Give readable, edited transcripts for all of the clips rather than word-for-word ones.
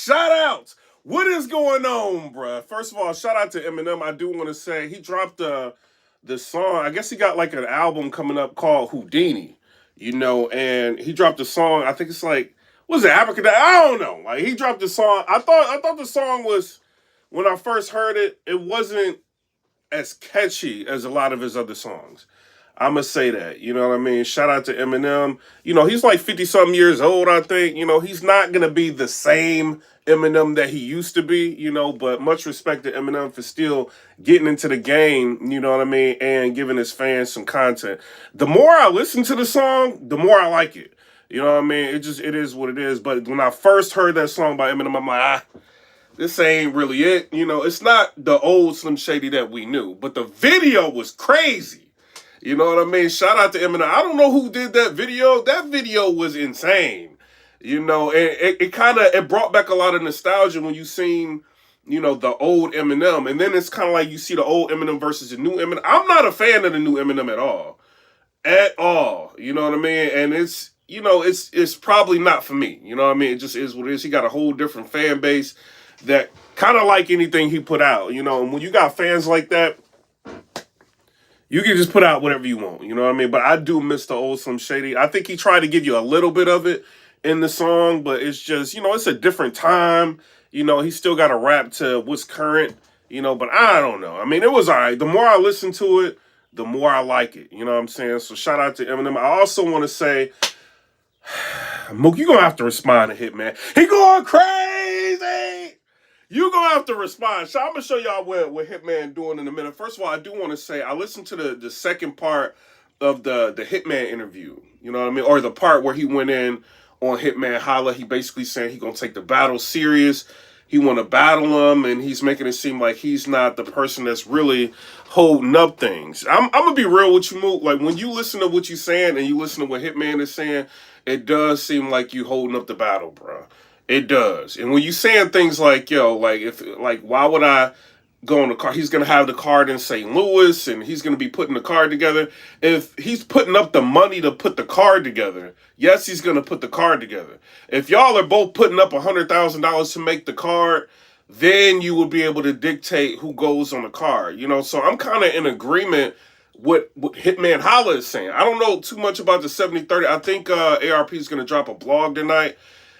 shout outs. What is going on, bruh? First of all, shout out to Eminem. I do want to say he dropped the song. I guess he got like an album coming up called Houdini, and he dropped a song. I think it's like, what's it, African? I don't know. Like he dropped the song. I thought the song was, when I first heard it, it wasn't as catchy as a lot of his other songs. I'ma say that. You know what I mean? Shout out to Eminem. He's like 50 something years old, I think. He's not gonna be the same Eminem that he used to be, but much respect to Eminem for still getting into the game, you know what I mean, and giving his fans some content. The more I listen to the song, the more I like it. You know what I mean? It is what it is. But when I first heard that song by Eminem, I'm like, this ain't really it. It's not the old Slim Shady that we knew, but the video was crazy. You know what I mean? Shout out to Eminem. I don't know who did that video. That video was insane. And it brought back a lot of nostalgia when you seen, the old Eminem. And then it's kind of like you see the old Eminem versus the new Eminem. I'm not a fan of the new Eminem at all. At all. You know what I mean? And it's probably not for me. You know what I mean? It just is what it is. He got a whole different fan base that kind of like anything he put out. And when you got fans like that, you can just put out whatever you want, you know what I mean? But I do miss the old Slim Shady. I think he tried to give you a little bit of it in the song, but it's just, it's a different time. He still got to rap to what's current, but I don't know. I mean, it was all right. The more I listen to it, the more I like it. You know what I'm saying? So shout out to Eminem. I also want to say, Mook, you're going to have to respond to Hitman. He going crazy! You gonna have to respond. So I'm gonna show y'all what Hitman doing in a minute. First of all, I do want to say I listened to the second part of the Hitman interview. You know what I mean? Or the part where he went in on Hitman Holla. He basically saying he gonna take the battle serious. He want to battle him, and he's making it seem like he's not the person that's really holding up things. I'm gonna be real with you, Mook. Like when you listen to what you're saying and you listen to what Hitman is saying, it does seem like you holding up the battle, bro. It does. And when you saying things like, why would I go on the card? He's going to have the card in St. Louis and he's going to be putting the card together. If he's putting up the money to put the card together, yes, he's going to put the card together. If y'all are both putting up $100,000 to make the card, then you will be able to dictate who goes on the card. So I'm kind of in agreement with what Hitman Holla is saying. I don't know too much about the 70-30. I think ARP is going to drop a blog tonight.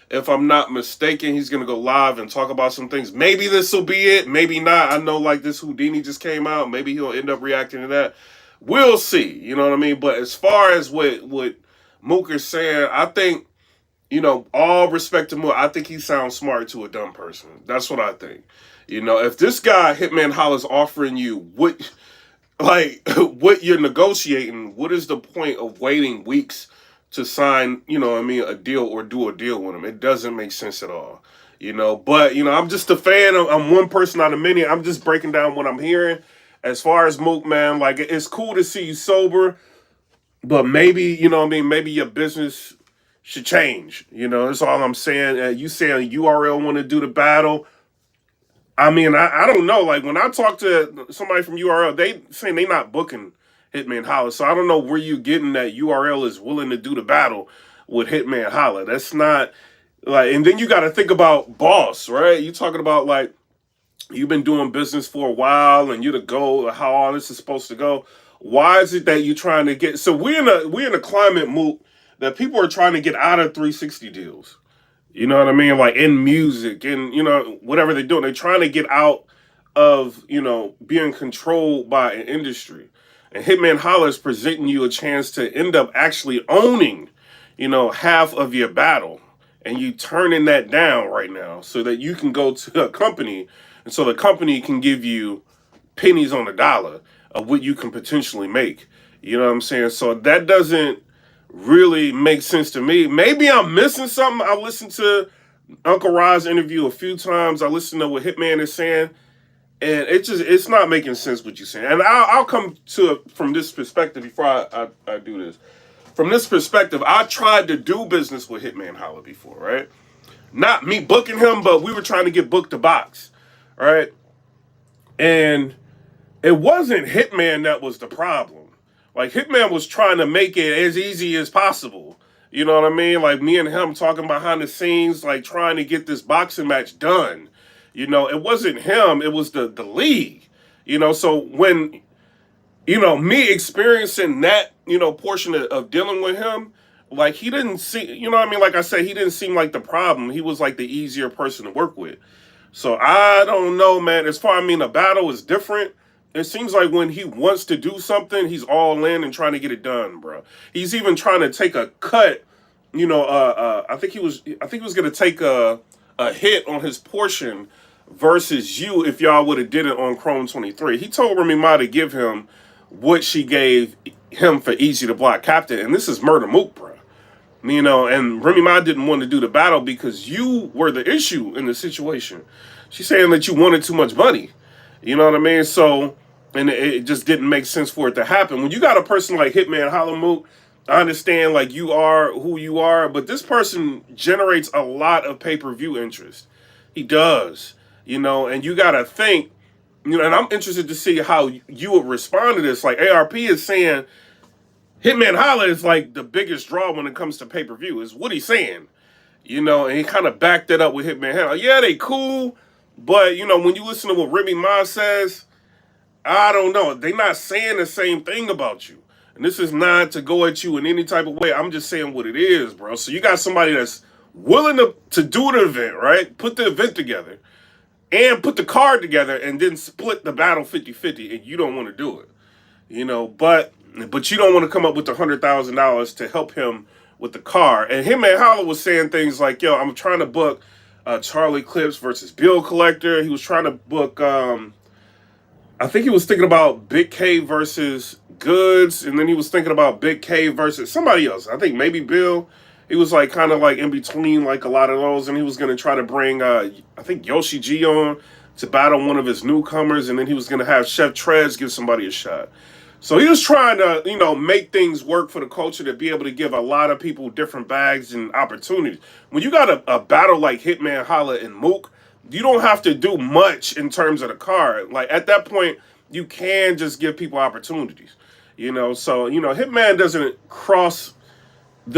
If I'm not mistaken, he's going to go live and talk about some things. Maybe this will be it. Maybe not. I know like this Houdini just came out. Maybe he'll end up reacting to that. We'll see. You know what I mean? But as far as what Mook is saying, I think, all respect to Mook, I think he sounds smart to a dumb person. That's what I think. If this guy, Hitman Holla's offering you what you're negotiating, what is the point of waiting weeks to sign, a deal or do a deal with him? It doesn't make sense at all, But, I'm just a fan. I'm one person out of many. I'm just breaking down what I'm hearing. As far as Mook, man, like, it's cool to see you sober, but maybe, maybe your business should change. That's all I'm saying. You saying URL want to do the battle. I mean, I don't know. Like, when I talk to somebody from URL, they saying they not booking Hitman Holla. So I don't know where you getting that URL is willing to do the battle with Hitman Holla. That's not like, and then you got to think about boss, right? You talking about like, you've been doing business for a while and you're the goal of how all this is supposed to go. Why is it that you're trying to get, so we're in a climate, Mook, that people are trying to get out of 360 deals. You know what I mean? Like in music and, whatever they're doing, they're trying to get out of, being controlled by an industry. And Hitman Holla is presenting you a chance to end up actually owning, half of your battle. And you turning that down right now so that you can go to a company. And so the company can give you pennies on the dollar of what you can potentially make. You know what I'm saying? So that doesn't really make sense to me. Maybe I'm missing something. I listened to Uncle Rod's interview a few times. I listened to what Hitman is saying. And it's not making sense what you're saying. And I'll come to it from this perspective before I do this. From this perspective, I tried to do business with Hitman Holla before, right? Not me booking him, but we were trying to get booked to box, right? And it wasn't Hitman that was the problem. Like, Hitman was trying to make it as easy as possible. You know what I mean? Like me and him talking behind the scenes, like trying to get this boxing match done. You know, it wasn't him, it was the league. You know, so when, you know, me experiencing that, you know, portion of dealing with him, like he didn't see, you know what I mean? Like I said, he didn't seem like the problem. He was like the easier person to work with. So I don't know, man. As far, I mean, a battle is different. It seems like when he wants to do something, he's all in and trying to get it done, bro. He's even trying to take a cut. You know, I think he was gonna take a hit on his portion versus you if y'all would have did it on Chrome 23. He told Remy Ma to give him what she gave him for Easy to Block Captain, and this is Murder Mook, bro. You know, and Remy Ma didn't want to do the battle because you were the issue in the situation. She's saying that you wanted too much money. You know what I mean? So, and it just didn't make sense for it to happen. When you got a person like Hitman Holla Mook, I understand like you are who you are, but this person generates a lot of pay-per-view interest. He does, you know, and you got to think, you know, and I'm interested to see how you would respond to this. Like ARP is saying, Hitman Holla is like the biggest draw when it comes to pay-per-view, is what he's saying. You know, and he kind of backed it up with Hitman Holla. Yeah, they cool, but, you know, when you listen to what Remy Ma says, I don't know. They're not saying the same thing about you. And this is not to go at you in any type of way. I'm just saying what it is, bro. So you got somebody that's willing to do the event, right? Put the event together and put the card together and then split the battle 50-50, and you don't want to do it. You know, but you don't want to come up with the $100,000 to help him with the car. And Hitman Holla was saying things like, yo, I'm trying to book Charlie Clips versus Bill Collector. He was trying to book, I think he was thinking about Big K versus Goods. And then he was thinking about Big K versus somebody else. I think maybe Bill. He was like kind of like in between like a lot of those. And he was going to try to bring, I think, Yoshi G on to battle one of his newcomers. And then he was going to have Chef Trez give somebody a shot. So he was trying to, you know, make things work for the culture to be able to give a lot of people different bags and opportunities. When you got a battle like Hitman Holla and Mook, you don't have to do much in terms of the card. Like at that point, you can just give people opportunities, you know. So, you know, Hitman doesn't cross me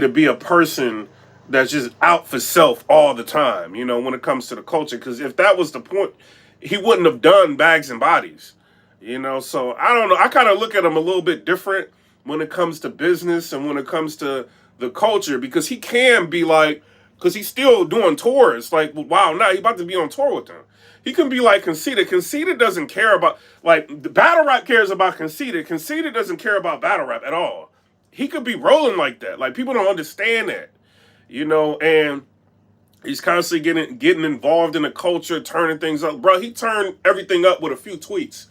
to be a person that's just out for self all the time, you know, when it comes to the culture. Because if that was the point, he wouldn't have done Bags and Bodies. You know, so I don't know. I kind of look at him a little bit different when it comes to business and when it comes to the culture, because he can be like, because he's still doing tours. Like, wow, now he's about to be on tour with them. He can be like Conceited. Conceited doesn't care about, like, the battle rap cares about Conceited. Conceited doesn't care about battle rap at all. He could be rolling like that. Like, people don't understand that, you know, and he's constantly getting involved in the culture, turning things up. Bro, he turned everything up with a few tweets.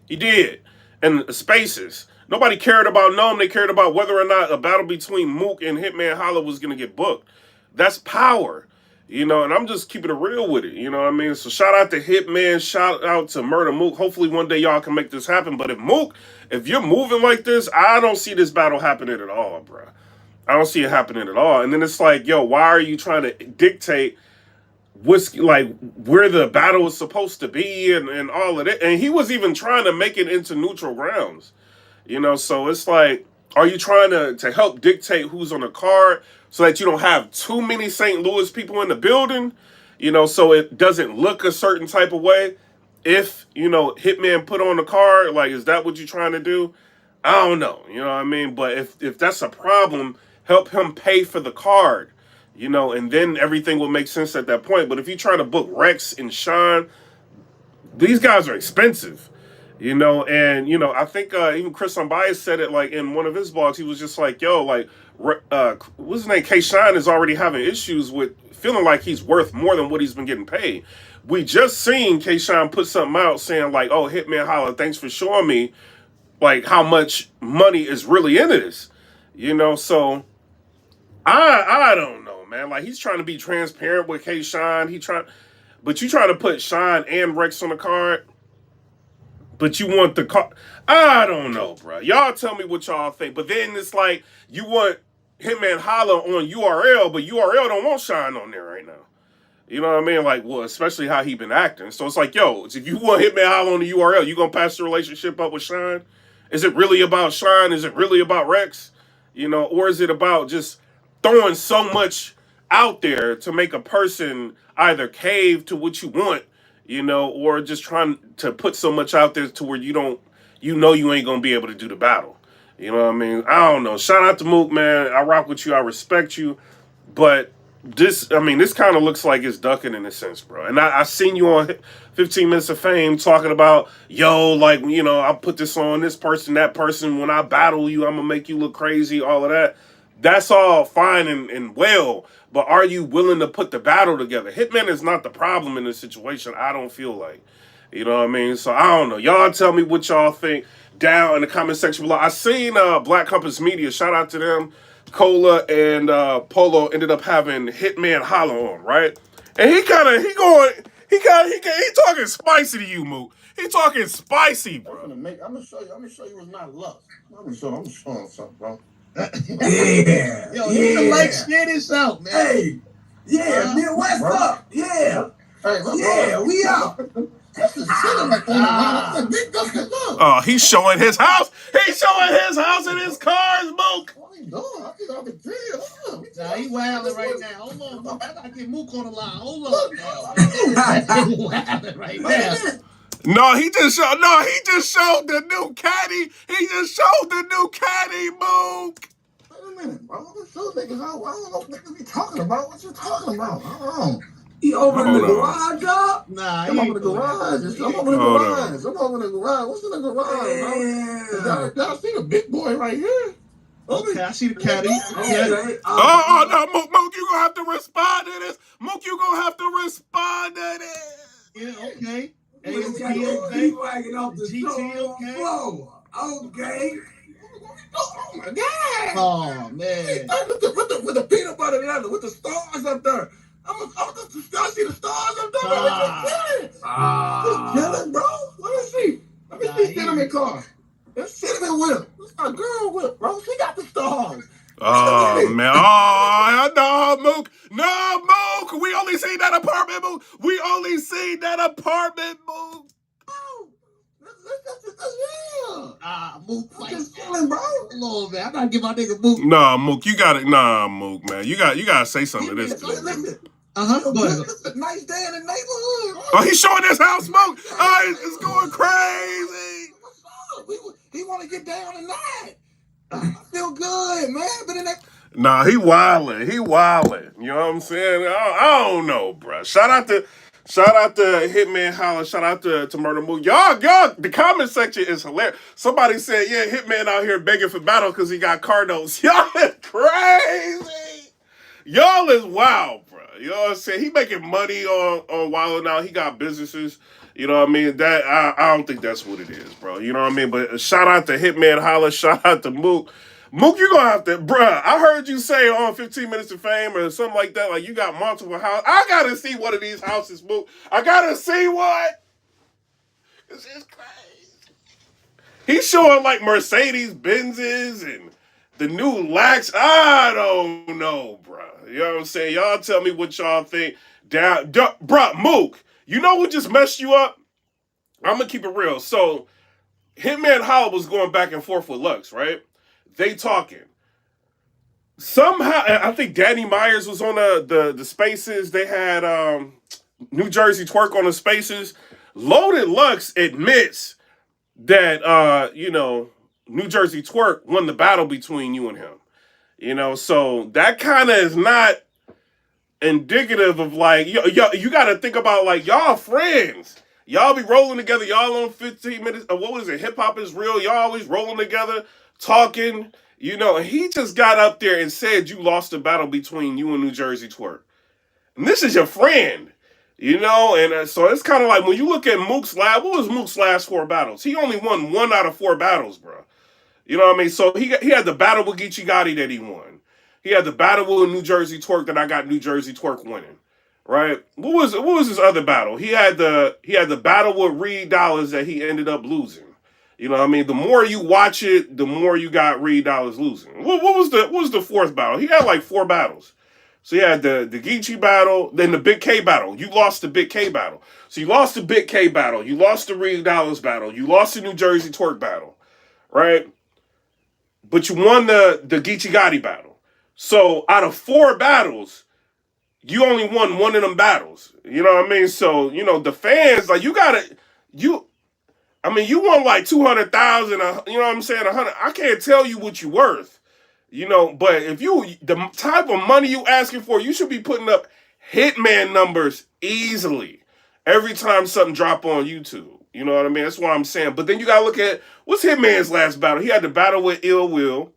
He did. And Spaces. Nobody cared about Gnome. They cared about whether or not a battle between Mook and Hitman Holla was going to get booked. That's power. You know, and I'm just keeping it real with it. You know what I mean? So shout out to Hitman. Shout out to Murder Mook. Hopefully one day y'all can make this happen. But if you're moving like this, I don't see this battle happening at all, bro. I don't see it happening at all. And then it's like, yo, why are you trying to dictate what's like where the battle is supposed to be and all of that? And he was even trying to make it into neutral grounds, you know. So it's like, are you trying to help dictate who's on the card so that you don't have too many St. Louis people in the building, you know, so it doesn't look a certain type of way if, you know, Hitman put on the card? Like, is that what you're trying to do? I don't know, you know what I mean? But if that's a problem, help him pay for the card, you know, and then everything will make sense at that point. But if you try to book Rex and Sean, these guys are expensive, you know. And, you know, I think even Chris Unbiased said it, like, in one of his blogs. He was just like, yo, like, what's his name? K-Shine is already having issues with feeling like he's worth more than what he's been getting paid. We just seen K-Shine put something out saying, like, oh, Hitman Holla, thanks for showing me, like, how much money is really into this, you know. So I don't know, man. Like, he's trying to be transparent with K-Shine. But you try to put Shine and Rex on the card, but you want the card. I don't know, bro. Y'all tell me what y'all think. But then it's like, you want Hitman Holla on URL, but URL don't want Shine on there right now. You know what I mean? Like, well, especially how he been acting. So it's like, yo, if you want Hitman Holla on the URL, you gonna pass the relationship up with Shine? Is it really about Shine? Is it really about Rex? or is it about just throwing so much out there to make a person either cave to what you want, or just trying to put so much out there to where you ain't gonna be able to do the battle. You know what I mean? I don't know. Shout out to Mook, man. I rock with you. I respect you. But this kind of looks like it's ducking in a sense, bro. And I seen you on 15 Minutes of Fame talking about, like, I'll put this on this person, that person. When I battle you, I'm going to make you look crazy, all of that. That's all fine and well. But are you willing to put the battle together? Hitman is not the problem in this situation, I don't feel like. You know what I mean? So I don't know. Y'all tell me what y'all think down in the comment section below. I seen Black Compass Media. Shout out to them. Cola and Polo ended up having Hitman Holla on, right? And he talking spicy to you, Mook. He talking spicy, bro. I'm gonna show you it's not LUX. I'm gonna show him something, bro. Yeah. Yo, you can share this out, man. Hey. Yeah, Midwest up. Yeah. Hey, yeah, we out. Oh, he's showing his house. He's showing his house and his cars, Mook. What are you doing? I think I can tell. Nah, he wilding right now. Hold on, bro. I gotta get Mook on the line. Hold on now. He wilding right now. No, he just showed the new caddy. He just showed the new caddy, Mook. Wait a minute, bro. Let's show niggas out. I don't know what niggas be talking about. What you talking about? I don't know. He over in the garage, y'all? Nah, I'm over the garage. I'm over the garage. What's in the garage, bro? Y'all see the big boy right here? Okay, I see the caddy. Okay. No, Mook, you gonna have to respond to this. Mook, you gonna have to respond to this. Yeah, okay. Okay. Wagging off the GT, floor. Okay. Oh my God! Oh man! With the peanut butter leather, with the stars up there. I see the stars up there. Just chilling, bro. Let me see. Let me see cinnamon car. That's cinnamon whip. That's my girl whip, bro. She got the stars. Oh man! Oh no, Mook! No, Mook! We only see that apartment, Mook. We only see that apartment, Mook. Mook, just chilling, bro. Hold on, man. I gotta give my nigga Mook. Nah, Mook, you gotta. Nah, Mook, man. You gotta say something to this. Listen. It's a nice day in the neighborhood. Oh, he's showing his house, Mook. It's going crazy. What's up? He want to get down tonight. I feel good, man. But in that. Nah, he wildin'. He wildin'. You know what I'm saying? I don't know, bro. Shout out to Hitman Holla. Shout out to Murder Mook. Y'all, the comment section is hilarious. Somebody said, yeah, Hitman out here begging for battle because he got car notes. Y'all is crazy. Y'all is wild, bro. You know what I'm saying? He making money on Wild now. He got businesses. You know what I mean? That I don't think that's what it is, bro. You know what I mean? But shout out to Hitman Holla. Shout out to Mook. Mook, you're gonna have to, bruh. I heard you say on 15 Minutes of Fame or something like that, like you got multiple houses. I gotta see one of these houses, Mook. I gotta see one. This is crazy. He's showing like Mercedes Benzes and the new LUX. I don't know, bruh. You know what I'm saying? Y'all tell me what y'all think. Bruh, Mook, you know what just messed you up? I'm gonna keep it real. So, Hitman Holla was going back and forth with LUX, right? They talking. Somehow, I think Danny Myers was on the Spaces. They had New Jersey Twerk on the Spaces. Loaded LUX admits that, New Jersey Twerk won the battle between you and him. So that kind of is not indicative of like, you got to think about like, y'all friends. Y'all be rolling together. Y'all on 15 Minutes. What was it? Hip Hop is Real. Y'all always rolling together. Talking, and he just got up there and said you lost the battle between you and New Jersey Twerk. And this is your friend, and so it's kind of like when you look at Mook's what was Mook's last 4 battles? He only won 1 out of 4 battles, bro. You know what I mean? So he had the battle with Geechee Gotti that he won. He had the battle with New Jersey Twerk that I got New Jersey Twerk winning. Right? What was his other battle? He had the battle with Reed Dollars that he ended up losing. You know what I mean? The more you watch it, the more you got Reed Dollars losing. What was the 4th battle? He had like 4 battles. So you had the Geechee battle, then the Big K battle. You lost the Big K battle. So you lost the Big K battle. You lost the Reed Dollars battle. You lost the New Jersey Twerk battle. Right? but you won the Geechee Gotti battle. So out of 4 battles, you only won one of them battles. You know what I mean? So, you know, the fans, like, you won like 200,000, you know what I'm saying? 100. I can't tell you what you're worth, you know, but if the type of money you asking for, you should be putting up Hitman numbers easily every time something drop on YouTube. You know what I mean? That's what I'm saying. But then you gotta look at what's Hitman's last battle. He had the battle with Ill Will.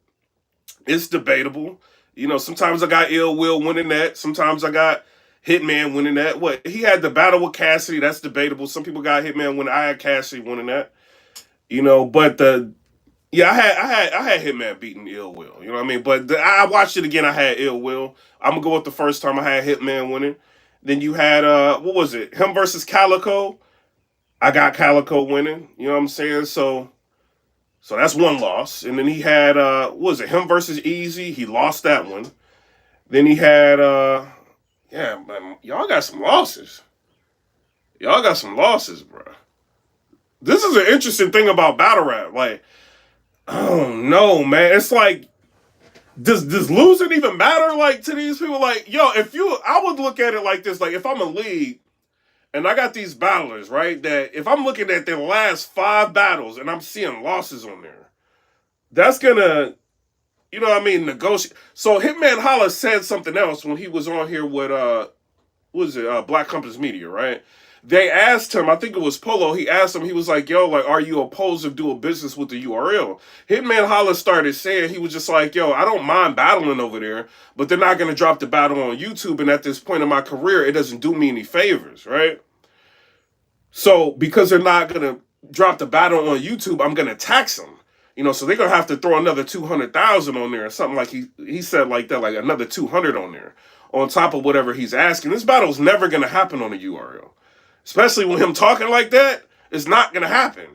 It's debatable. You know, sometimes I got Ill Will winning that. Sometimes I got Hitman winning that. What he had the battle with Cassidy, that's debatable. Some people got Hitman winning. I had Cassidy winning that. You know, but I had Hitman beating Ill Will. You know what I mean? But I watched it again. I had Ill Will. I'm gonna go with the first time I had Hitman winning. Then you had what was it? Him versus Calico. I got Calico winning. You know what I'm saying? So that's one loss. And then he had what was it? Him versus Easy. He lost that one. Then he had yeah, man, y'all got some losses. Y'all got some losses, bro. This is an interesting thing about battle rap. Like, I don't know, man. It's like, does losing even matter? Like to these people, like, yo, I would look at it like this. Like, if I'm a league and I got these battlers, right? That if I'm looking at their last 5 battles and I'm seeing losses on there, that's gonna, you know what I mean, negotiate. So Hitman Holla said something else when he was on here with what was it, Black Compass Media, right? They asked him, I think it was Polo, he asked him, he was like, yo, like, are you opposed to doing business with the URL? Hitman Holla started saying, he was just like, yo, I don't mind battling over there, but they're not going to drop the battle on YouTube, and at this point in my career, it doesn't do me any favors, right? So, because they're not going to drop the battle on YouTube, I'm going to tax them. You know, so they're going to have to throw another 200,000 on there or something like he said like that, like another 200 on there on top of whatever he's asking. This battle's never going to happen on a URL. Especially with him talking like that, it's not going to happen.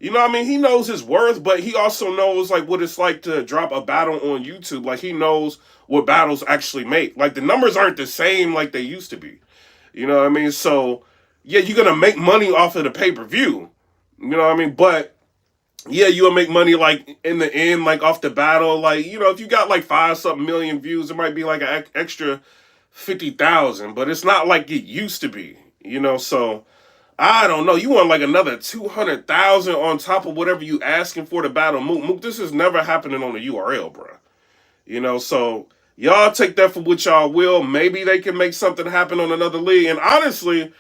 You know what I mean? He knows his worth, but he also knows like what it's like to drop a battle on YouTube. Like he knows what battles actually make. Like the numbers aren't the same like they used to be. You know what I mean? So, yeah, you're going to make money off of the pay-per-view. You know what I mean? But yeah, you'll make money like in the end, like off the battle. Like, you know, if you got like 5-something million views, it might be like an extra 50,000, but it's not like it used to be. You know, so I don't know. You want like another 200,000 on top of whatever you asking for to battle Mook. Mook, this is never happening on the URL, bro. You know, so y'all take that for what y'all will. Maybe they can make something happen on another league. And honestly,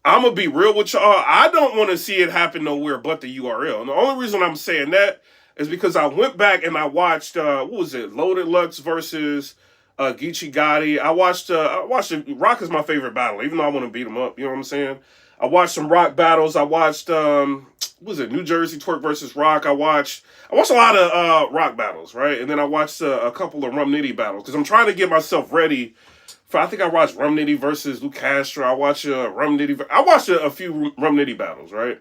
I'm gonna be real with y'all. I don't want to see it happen nowhere but the URL. And the only reason I'm saying that is because I went back and I watched what was it? Loaded Lux versus Geechee Gotti. I watched it. Rock is my favorite battle, even though I want to beat him up. You know what I'm saying? I watched some Rock battles. I watched what was it? New Jersey Twerk versus Rock. I watched a lot of Rock battles, right? And then I watched a couple of Rum Nitty battles because I'm trying to get myself ready for. I think I watched Rum Nitty versus Luke Castro. I watched Rum Nitty. I watched a few Rum Nitty battles, right?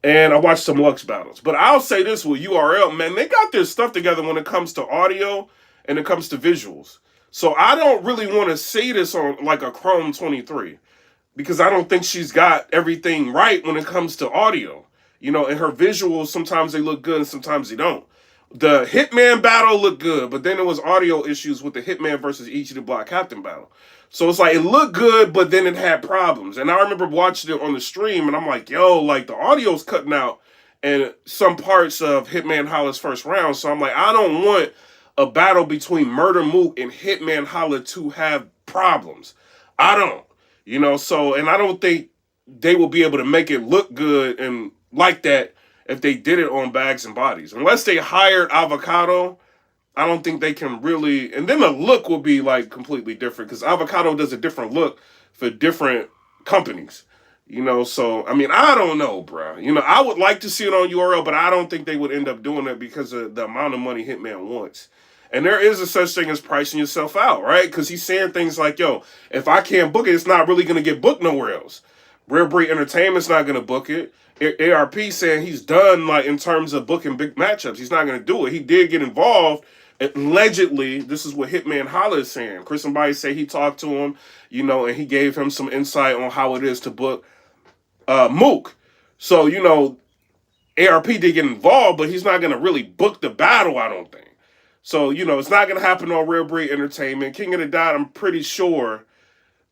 And I watched some Lux battles. But I'll say this with URL, man, they got their stuff together when it comes to audio and it comes to visuals. So I don't really want to see this on like a Chrome 23 because I don't think she's got everything right when it comes to audio. You know, and her visuals, sometimes they look good and sometimes they don't. The Hitman battle looked good, but then there was audio issues with the Hitman versus Ichi the Black Captain battle. So it's like, it looked good, but then it had problems. And I remember watching it on the stream, and I'm like, yo, like, the audio's cutting out in some parts of Hitman Holla's first round. So I'm like, I don't want a battle between Murder Mook and Hitman Holla to have problems. I don't. You know, so, and I don't think they will be able to make it look good and like that if they did it on Bags and Bodies. Unless they hired Avocado, I don't think they can really, and then the look will be like completely different because Avocado does a different look for different companies, you know. So I mean, I don't know, bro. You know, I would like to see it on URL, but I don't think they would end up doing it because of the amount of money Hitman wants. And there is a such thing as pricing yourself out, right? Because he's saying things like, yo, if I can't book it, it's not really going to get booked nowhere else. Rare Breed Entertainment's not going to book it. ARP saying he's done, like, in terms of booking big matchups. He's not going to do it. He did get involved. Allegedly, this is what Hitman Holla is saying. Chris and Body say he talked to him, you know, and he gave him some insight on how it is to book Mook. So, you know, ARP did get involved, but he's not going to really book the battle, I don't think. So, you know, it's not going to happen on Real Breed Entertainment. King of the Dot, I'm pretty sure.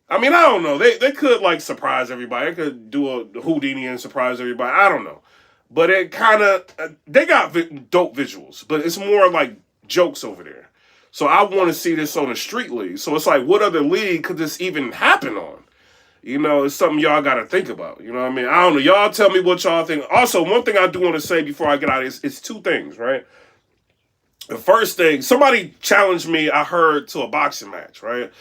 I mean, I don't know. They could, like, surprise everybody. They could do a Houdini and surprise everybody. I don't know. But it kind of, they got dope visuals, but it's more like jokes over there. So I want to see this on a street league. So it's like, what other league could this even happen on? You know, it's something y'all got to think about. You know what I mean? I don't know. Y'all tell me what y'all think. Also, one thing I do want to say before I get out is it's two things, right? The first thing, somebody challenged me, I heard, to a boxing match, right?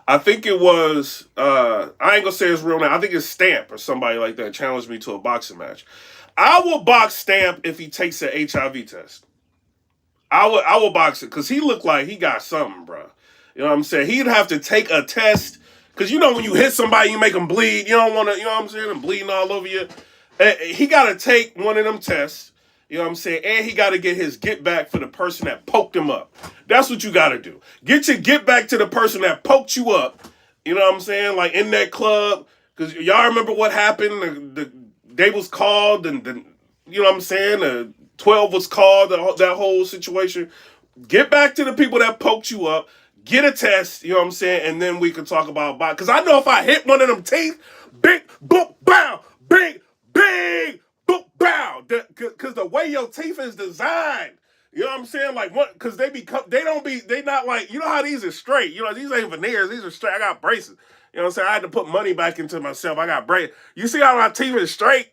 I think it was, I ain't gonna say his real name, I think it's Stamp or somebody like that challenged me to a boxing match. I will box Stamp if he takes an HIV test. I will box it, because he looked like he got something, bro. You know what I'm saying? He'd have to take a test, because you know when you hit somebody, you make them bleed. You don't want to, you know what I'm saying, them bleeding all over you. He got to take one of them tests. You know what I'm saying? And he got to get his get back for the person that poked him up. That's what you got to do. Get your get back to the person that poked you up. You know what I'm saying? Like in that club. Because y'all remember what happened? They was called and you know what I'm saying? The 12 was called, that whole situation. Get back to the people that poked you up. Get a test, you know what I'm saying? And then we can talk about body. Because I know if I hit one of them teeth, big, boop, bow, big, boop, bow. Because the way your teeth is designed, you know what I'm saying? Like, what? Because they not like, you know how these are straight. You know, these ain't veneers. These are straight. I got braces. You know what I'm saying? I had to put money back into myself. I got braces. You see how my teeth is straight?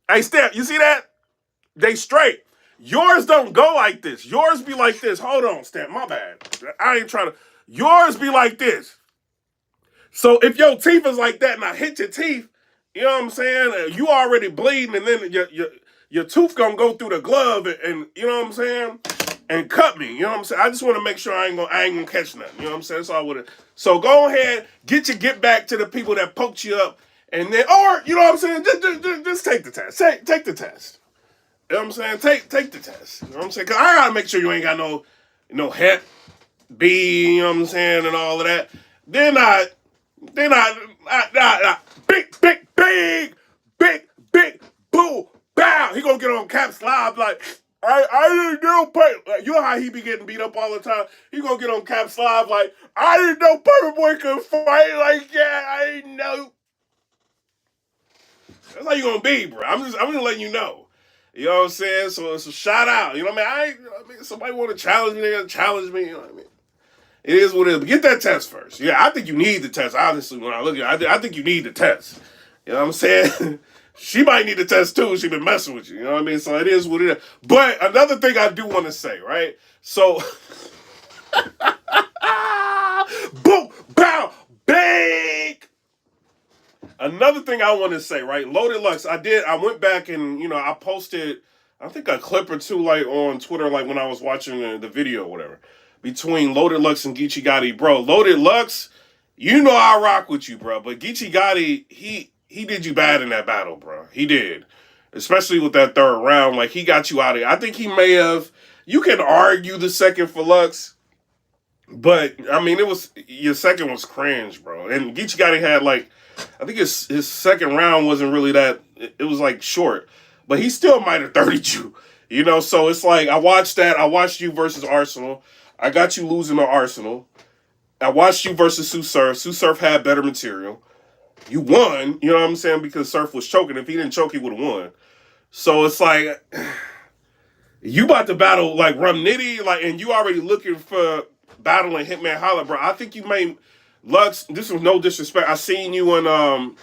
Hey, Steph, you see that? They straight. Yours don't go like this. Yours be like this. Hold on, Stamp. My bad. I ain't trying to. Yours be like this. So if your teeth is like that and I hit your teeth, you know what I'm saying? You already bleeding, and then your tooth gonna go through the glove and you know what I'm saying? And cut me. You know what I'm saying? I just want to make sure I ain't gonna catch nothing. You know what I'm saying? That's all I would. So go ahead, get back to the people that poked you up, and then, or you know what I'm saying? Just take the test. Take the test. You know what I'm saying? Take the test. You know what I'm saying? Because I gotta make sure you ain't got no Hep B, you know what I'm saying, and all of that. Then I big, boo, bow. He gonna get on Caps Live like, I didn't know like, you know how he be getting beat up all the time? He gonna get on Caps Live like, I didn't know PIPERBOY could fight like that. I didn't know. That's how you gonna be, bro. I'm just letting you know. You know what I'm saying? So it's a shout out. You know what I mean? Somebody want to challenge me, they gotta challenge me. You know what I mean? It is what it is. But get that test first. Yeah, I think you need the test. Honestly, when I look at it, I think you need the test. You know what I'm saying? She might need the test too. She been messing with you. You know what I mean? So it is what it is. But another thing I do want to say, right? So, boom, bow, big. Another thing I want to say, right? Loaded Lux. I went back and, you know, I posted, I think a clip or two, like, on Twitter, like, when I was watching the video or whatever, between Loaded Lux and Geechee Gotti. Bro, Loaded Lux, you know I rock with you, bro. But Geechee Gotti, he did you bad in that battle, bro. He did. Especially with that third round. Like, he got you out of it. I think he may have, you can argue the second for Lux, but, I mean, your second was cringe, bro. And Geechee Gotti had, like, I think his second round wasn't really that, it was like short, but he still might have 30'd you, you know? So it's like, I watched you versus Arsenal. I got you losing to Arsenal. I watched you versus Sue Surf. Sue Surf had better material. You won, you know what I'm saying? Because Surf was choking. If he didn't choke, he would have won. So it's like, you about to battle like Rum Nitty, like, and you already looking for battling Hitman Holla, bro. I think you may, Lux, this was no disrespect. I seen you and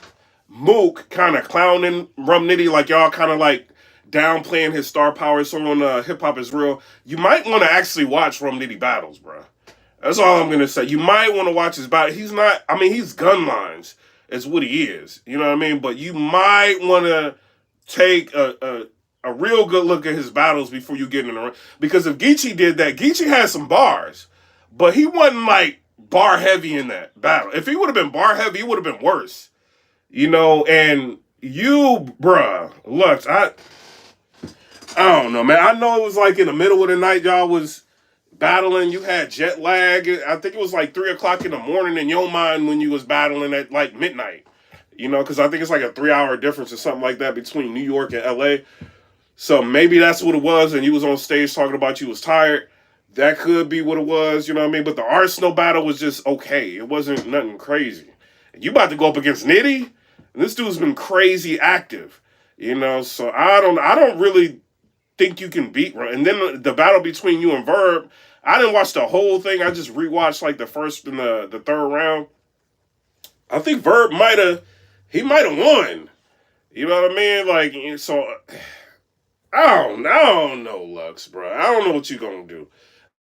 Mook kind of clowning Rum Nitty, like y'all kind of like downplaying his star power. So on Hip Hop Is Real, you might want to actually watch Rum Nitty battles, bro. That's all I'm gonna say. You might want to watch his battle. He's not, I mean, he's gun lines. Is what he is. You know what I mean? But you might want to take a real good look at his battles before you get in the ring. Because if Geechee did that, Geechee had some bars, but he wasn't like bar heavy in that battle. If he would have been bar heavy, it would have been worse. You know, and you, bruh, Lux, I don't know, man. I know it was like in the middle of the night, y'all was battling. You had jet lag. I think it was like 3 o'clock in the morning in your mind when you was battling at like midnight. You know, because I think it's like a 3-hour difference or something like that between New York and LA. So maybe that's what it was, and you was on stage talking about you was tired. That could be what it was, you know what I mean? But the Arsenal battle was just okay. It wasn't nothing crazy. And you about to go up against Nitty, and this dude's been crazy active, you know. So I don't really think you can beat. And then the battle between you and Verb, I didn't watch the whole thing. I just rewatched like the first and the third round. I think Verb he might have won. You know what I mean? Like, so I don't know, Lux, bro. I don't know what you're gonna do.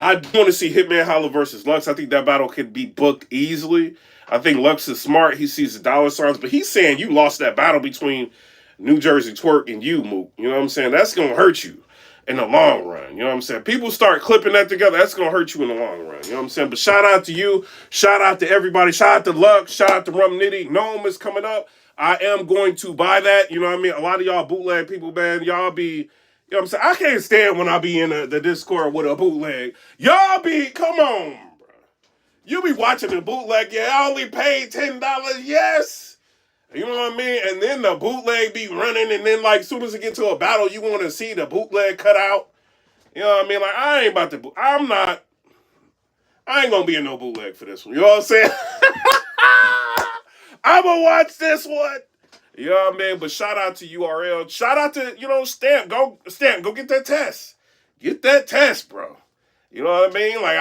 I want to see Hitman Holla versus Lux. I think that battle could be booked easily. I think Lux is smart. He sees the dollar signs, but he's saying you lost that battle between New Jersey Twerk and you, Mook. You know what I'm saying? That's gonna hurt you in the long run. You know what I'm saying? People start clipping that together. That's gonna hurt you in the long run. You know what I'm saying? But shout out to you. Shout out to everybody. Shout out to Lux. Shout out to Rum Nitty. Gnome is coming up. I am going to buy that. You know what I mean? A lot of y'all bootleg people, man. Y'all be. You know what I'm saying? I can't stand when I be in the Discord with a bootleg. Y'all be, come on, bro. You be watching the bootleg, yeah, I only paid $10, yes. You know what I mean? And then the bootleg be running, and then like soon as it get to a battle, you want to see the bootleg cut out. You know what I mean? Like, I ain't about to, I ain't gonna be in no bootleg for this one. You know what I'm saying? I'm gonna watch this one. You know what I mean? But shout out to URL. Shout out to, Stamp. Go get that test. Get that test, bro. You know what I mean? Like,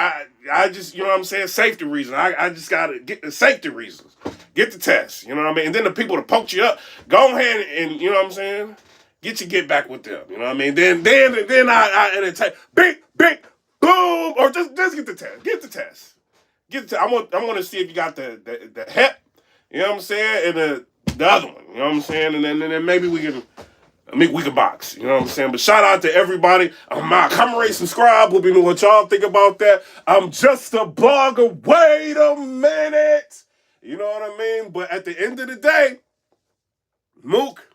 I just, you know what I'm saying? Safety reasons. I just got to get the safety reasons. Get the test. You know what I mean? And then the people that poked you up, go ahead and, you know what I'm saying? Get back with them. You know what I mean? Then I entertain. Big, boom. Or just get the test. Get the test. I want to see if you got the HEP. You know what I'm saying? And the other one. You know what I'm saying? And then maybe we can box. You know what I'm saying? But shout out to everybody. Comment, rate, subscribe. Let me know what y'all think about that. I'm just a blogger. Wait a minute. You know what I mean? But at the end of the day, Mook,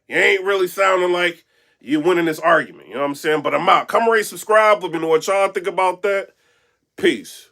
you ain't really sounding like you winning this argument. You know what I'm saying? But I'm out. Comment, rate, subscribe. Let me know what y'all think about that. Peace.